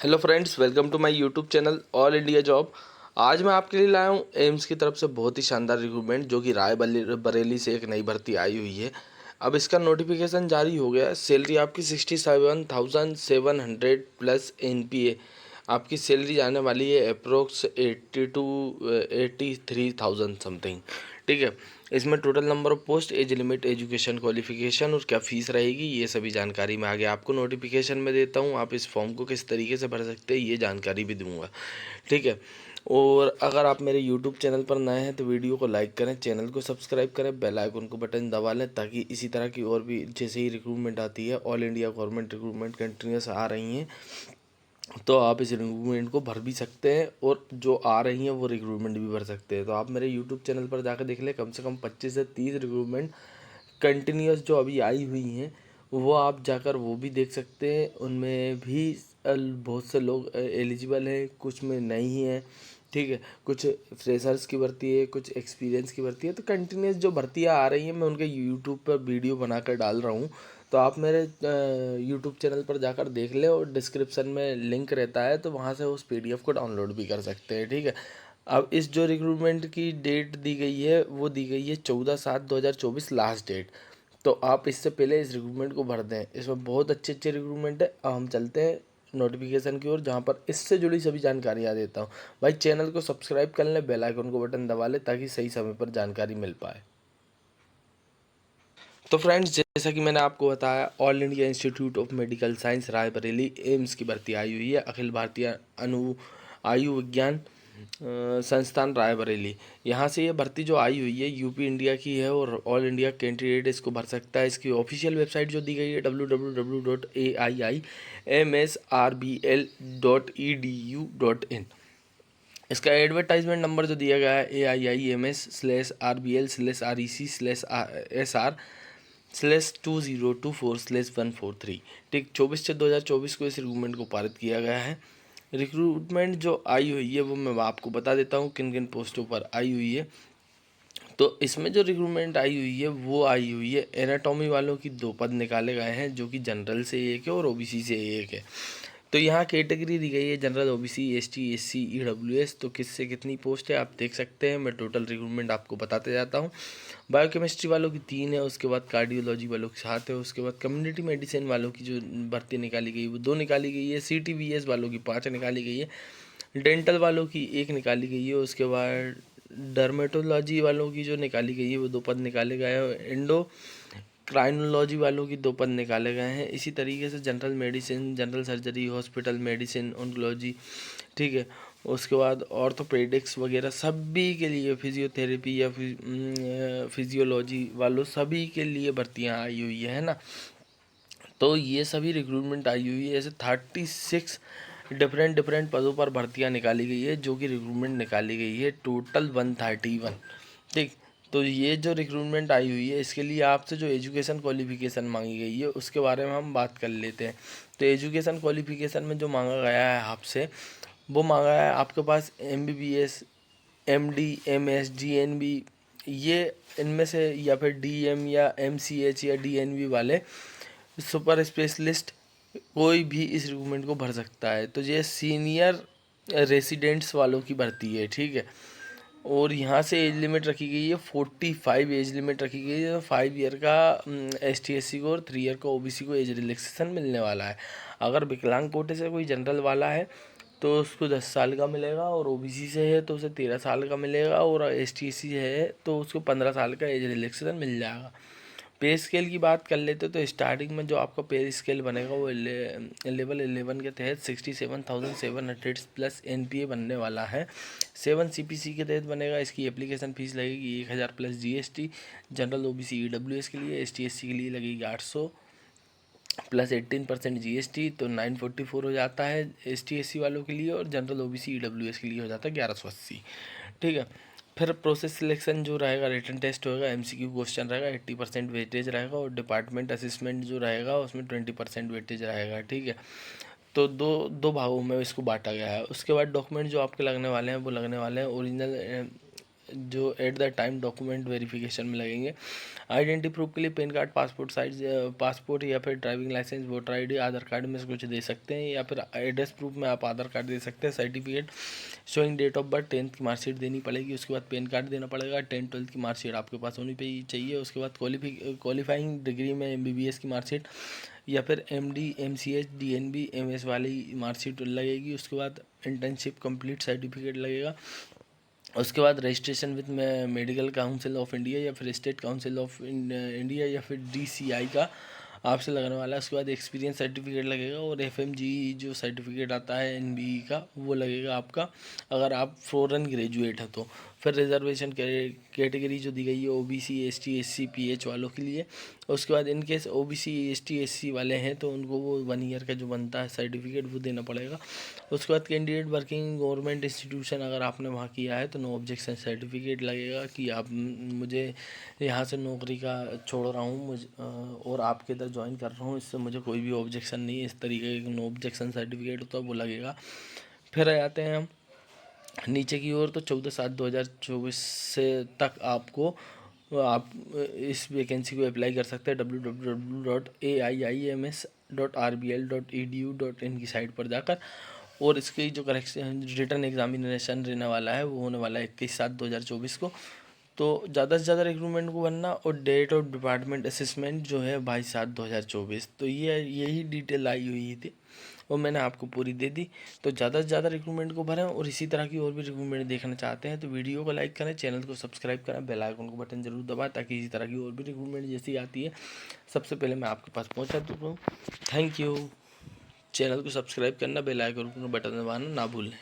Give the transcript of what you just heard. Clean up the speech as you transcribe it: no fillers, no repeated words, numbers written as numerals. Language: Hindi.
Hello friends, welcome to my YouTube channel all India job. आज मैं आपके लिए लाया हूँ एम्स की तरफ से बहुत ही शानदार रिक्रूटमेंट, जो कि बरेली से एक नई भर्ती आई हुई है। अब इसका नोटिफिकेशन जारी हो गया है। सैलरी आपकी 67,700 प्लस NPA आपकी सैलरी जाने वाली है, अप्रोक्स 83,000 समथिंग। ठीक है। इसमें total number of post, age limit, education qualification और क्या फ़ीस रहेगी, ये सभी जानकारी मैं आगे आपको नोटिफिकेशन में देता हूँ। आप इस फॉर्म को किस तरीके से भर सकते हैं, ये जानकारी भी दूंगा। ठीक है। और अगर आप मेरे यूट्यूब चैनल पर नए हैं तो वीडियो को लाइक करें, चैनल को सब्सक्राइब करें, बेल आइकन को बटन दबा लें, ताकि इसी तरह की और भी जैसे ही रिक्रूटमेंट आती है, all India government recruitment continuous आ रही हैं, तो आप इस रिक्रूटमेंट को भर भी सकते हैं और जो आ रही हैं वो रिक्रूटमेंट भी भर सकते हैं। तो आप मेरे यूट्यूब चैनल पर जाकर देख लें, कम से कम 25 से 30 रिक्रूटमेंट कंटिन्यूस जो अभी आई हुई हैं, वो आप जाकर वो भी देख सकते हैं। उनमें भी बहुत से लोग एलिजिबल हैं, कुछ में नहीं है। ठीक है। कुछ फ्रेशर्स की भर्ती है, कुछ एक्सपीरियंस की भर्ती है। तो कंटिन्यूस जो भर्तियाँ आ रही हैं, मैं उनके यूट्यूब पर वीडियो बनाकर डाल रहा हूँ। तो आप मेरे यूट्यूब चैनल पर जाकर देख ले, और डिस्क्रिप्शन में लिंक रहता है, तो वहाँ से उस PDF को डाउनलोड भी कर सकते हैं। ठीक है। अब इस जो रिक्रूटमेंट की डेट दी गई है, वो दी गई है 14/7/2024 लास्ट डेट। तो आप इससे पहले इस रिक्रूटमेंट को भर दें। इसमें बहुत अच्छे अच्छे रिक्रूटमेंट है। अब हम चलते हैं नोटिफिकेशन की ओर, जहाँ पर इससे जुड़ी सभी जानकारियाँ देता हूँ। भाई, चैनल को सब्सक्राइब कर लें, बेल आइकन को बटन दबा लें, ताकि सही समय पर जानकारी मिल पाए। तो फ्रेंड्स, जैसा कि मैंने आपको बताया, all India institute of medical science Raebareli AIIMS की भर्ती आई हुई है। अखिल भारतीय आयु विज्ञान संस्थान रायबरेली, यहाँ से ये भर्ती जो आई हुई है यूपी इंडिया की है, और ऑल इंडिया कैंडिडेट इसको भर सकता है। इसकी ऑफिशियल वेबसाइट जो दी गई है www.aiimsrbl.edu.in। इसका एडवर्टाइजमेंट नंबर जो दिया गया है AIIMS/RBL/REC/SR/2024/143। ठीक, 24/6/2024 को इस रिक्रूटमेंट को पारित किया गया है। रिक्रूटमेंट जो आई हुई है वो मैं आपको बता देता हूँ किन किन पोस्टों पर आई हुई है। तो इसमें जो रिक्रूटमेंट आई हुई है वो आई हुई है, एनाटॉमी वालों की 2 पद निकाले गए हैं, जो कि जनरल से एक है और OBC से एक है। तो यहाँ कैटेगरी दी गई है general, OBC, ST, SC, EWS। तो किससे कितनी पोस्ट है आप देख सकते हैं। मैं टोटल रिक्रूटमेंट आपको बताते जाता हूँ। बायोकेमिस्ट्री वालों की 3 है, उसके बाद कार्डियोलॉजी वालों की 7 है, उसके बाद कम्युनिटी मेडिसिन वालों की जो भर्ती निकाली गई है वो 2 निकाली गई है, CTVS वालों की 5 निकाली गई है, डेंटल वालों की 1 निकाली गई है, उसके बाद डर्मेटोलॉजी वालों की जो निकाली गई है वो 2 पद निकाले गए हैं, एंडो क्राइनोलॉजी वालों की 2 पद निकाले गए हैं। इसी तरीके से general medicine, general surgery, hospital medicine, oncology, ठीक है, उसके बाद ऑर्थोपेडिक्स वगैरह सभी के लिए, फिजियोथेरेपी या फिजियोलॉजी वालों सभी के लिए भर्तियां आई हुई है ना। तो ये सभी रिक्रूटमेंट आई हुई है। ऐसे 36 डिफरेंट डिफरेंट पदों पर भर्तियां निकाली गई है, जो कि रिक्रूटमेंट निकाली गई है टोटल 131। ठीक। तो ये जो रिक्रूटमेंट आई हुई है, इसके लिए आपसे जो एजुकेशन क्वालिफिकेशन मांगी गई है उसके बारे में हम बात कर लेते हैं। तो एजुकेशन क्वालिफिकेशन में जो मांगा गया है आपसे, वो मांगा है आपके पास MBBS, MD, MS, DNB, ये इनमें से, या फिर DM या MCH या DNB वाले सुपर स्पेशलिस्ट कोई भी इस रिक्रूटमेंट को भर सकता है। तो ये सीनियर रेसिडेंट्स वालों की भर्ती है। ठीक है। और यहाँ से एज लिमिट रखी गई है 45 एज लिमिट रखी गई है। 5 ईयर का ST/SC को और 3 ईयर का OBC को एज रिलैक्सेशन मिलने वाला है। अगर विकलांग कोटे से कोई जनरल वाला है तो उसको 10 साल का मिलेगा, और OBC से है तो उसे 13 साल का मिलेगा, और ST/SC है तो उसको 15 साल का एज रिलैक्सेशन मिल जाएगा। पे स्केल की बात कर लेते तो स्टार्टिंग में जो आपका पे स्केल बनेगा वो लेवल 11 के तहत 67,700 प्लस NPA बनने वाला है। 7 CPC के तहत बनेगा। इसकी एप्लीकेशन फ़ीस लगेगी 1,000 plus GST। General OBC EWS के लिए, ST/SC के लिए लगेगी 800 प्लस 18% GST, तो 944 हो जाता है ST/SC वालों के लिए, और जनरल OBC EWS के लिए हो जाता है 1180। ठीक है। फिर प्रोसेस सिलेक्शन जो रहेगा, रिटन टेस्ट होगा, MCQ क्वेश्चन रहेगा, 80% वेटेज रहेगा, और डिपार्टमेंट असिस्मेंट जो रहेगा उसमें 20% वेटेज रहेगा। ठीक है। तो दो दो भागों में इसको बांटा गया है। उसके बाद डॉक्यूमेंट जो आपके लगने वाले हैं वो लगने वाले हैं, ओरिजिनल जो at the time document verification में लगेंगे। आइडेंटिटी प्रूफ के लिए pan card, passport size passport या फिर ड्राइविंग लाइसेंस, वोटर आईडी, आधार कार्ड में से कुछ दे सकते हैं, या फिर एड्रेस प्रूफ में आप आधार कार्ड दे सकते हैं। Certificate showing date of birth, 10th की मार्कशीट देनी पड़ेगी। उसके बाद पैन कार्ड देना पड़ेगा। 10th-12th की मार्कशीट आपके पास होनी चाहिए। उसके बाद क्वालिफाइंग डिग्री में MBBS की मार्कशीट या फिर MD, MCH, DNB, MS वाली मार्कशीट लगेगी। उसके बाद इंटर्नशिप कंप्लीट सर्टिफिकेट लगेगा। उसके बाद registration with medical council of India या फिर स्टेट काउंसिल ऑफ इंडिया या फिर DCI का आपसे लगने वाला है। उसके बाद एक्सपीरियंस सर्टिफिकेट लगेगा और FMG जो सर्टिफिकेट आता है NBE का वो लगेगा आपका, अगर आप फॉरेन ग्रेजुएट हैं तो। फिर रिजर्वेशन कैटेगरी जो दी गई है OBC, ST, SC, PH वालों के लिए। उसके बाद in case OBC, ST, SC वाले हैं तो उनको वो 1 ईयर का जो बनता है सर्टिफिकेट वो देना पड़ेगा। उसके बाद कैंडिडेट वर्किंग गवर्नमेंट इंस्टीट्यूशन अगर आपने वहाँ किया है तो नो ऑब्जेक्शन सर्टिफिकेट लगेगा कि आप मुझे यहाँ से नौकरी का छोड़ रहा हूँ और आपके इधर ज्वाइन कर रहा हूँ, इससे मुझे कोई भी ऑब्जेक्शन नहीं है, इस तरीके का नो ऑब्जेक्शन सर्टिफिकेट होता है वो लगेगा। फिर आ जाते हैं हम नीचे की ओर। तो 14/7/2024 से तक आपको आप इस वैकेंसी को अप्लाई कर सकते हैं। www.aiims.rbl.edu.in की साइट पर जाकर। और इसकी जो करेक्शन रिटर्न एग्जामिनेशन रहने वाला है वो होने वाला है 21/7/2024 को। तो ज़्यादा से ज़्यादा रिक्रूटमेंट को बनना। और डेट ऑफ डिपार्टमेंट असेसमेंट जो है 22/7/2024। तो ये यही डिटेल आई हुई थी और मैंने आपको पूरी दे दी। तो ज़्यादा से ज़्यादा रिक्रूटमेंट को भरें और इसी तरह की और भी रिक्रूटमेंट देखना चाहते हैं तो वीडियो को लाइक करें, चैनल को सब्सक्राइब करें, बेल आइकन को बटन जरूर दबाएं ताकि इसी तरह की और भी रिक्रूटमेंट जैसी आती है सबसे पहले मैं आपके पास पहुँचा दूँ। Thank you. चैनल को सब्सक्राइब करना, बेल आइकन को बटन दबाना ना भूलें।